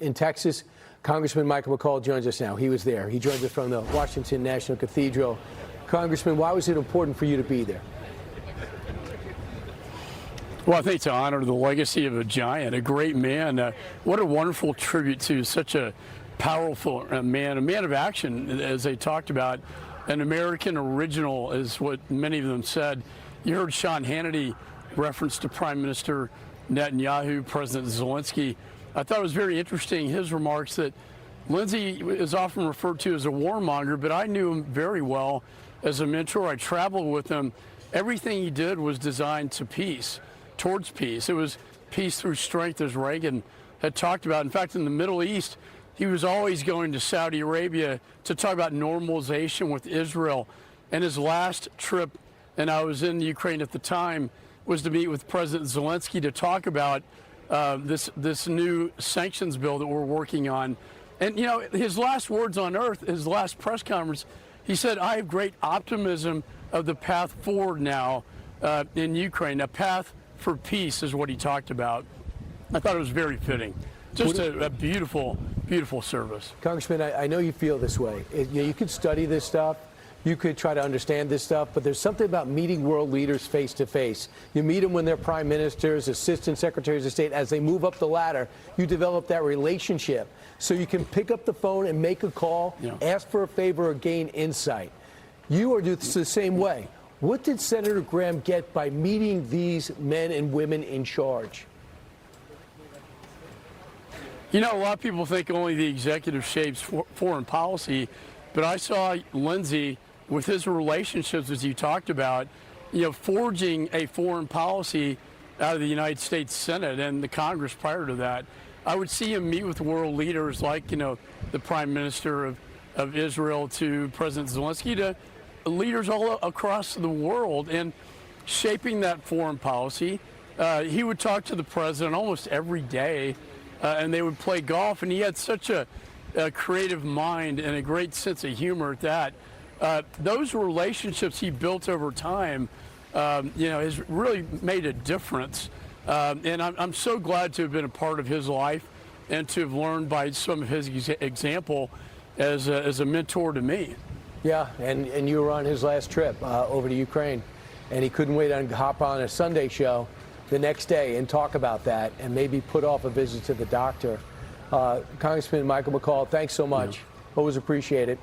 In Texas, Congressman Michael McCaul joins us now. He was there. He joins us from the Washington National Cathedral. Congressman, why was it important for you to be there? Well, I think it's an honor to the legacy of a giant, a great man. What a wonderful tribute to such a powerful man, a man of action, as they talked about. An American original is what many of them said. You heard Sean Hannity reference to Prime Minister Netanyahu, President Zelensky. I thought it was very interesting, his remarks, that Lindsey is often referred to as a warmonger, but I knew him very well as a mentor. I traveled with him. Everything he did was designed to peace, towards peace. It was peace through strength, as Reagan had talked about. In fact, in the Middle East, he was always going to Saudi Arabia to talk about normalization with Israel. And his last trip, and I was in Ukraine at the time, was to meet with President Zelensky to talk about this new sanctions bill that we're working on. And, you know, his last words on earth, his last press conference, he said, "I have great optimism of the path forward now in Ukraine. A path for peace," is what he talked about. I thought it was very fitting. Just a beautiful, beautiful service. Congressman, I know you feel this way. You could study this stuff. You could try to understand this stuff, but there's something about meeting world leaders face to face. You meet them when they're prime ministers, assistant secretaries of state. As they move up the ladder, you develop that relationship so you can pick up the phone and make a call, ask for a favor, or gain insight. You are the same way. What did Senator Graham get by meeting these men and women in charge? You know, a lot of people think only the executive shapes foreign policy, but I saw Lindsey, with his relationships, as you talked about, you know, forging a foreign policy out of the United States Senate and the Congress prior to that. I would see him meet with world leaders like, you know, the Prime Minister of Israel to President Zelensky, to leaders all across the world, and shaping that foreign policy. He would talk to the president almost every day, and they would play golf, and he had such a creative mind and a great sense of humor at that. Those relationships he built over time, you know, has really made a difference. And I'm so glad to have been a part of his life and to have learned by some of his example as a mentor to me. Yeah, and you were on his last trip over to Ukraine, and he couldn't wait to hop on a Sunday show the next day and talk about that and maybe put off a visit to the doctor. Congressman Michael McCaul, thanks so much. Always appreciate it.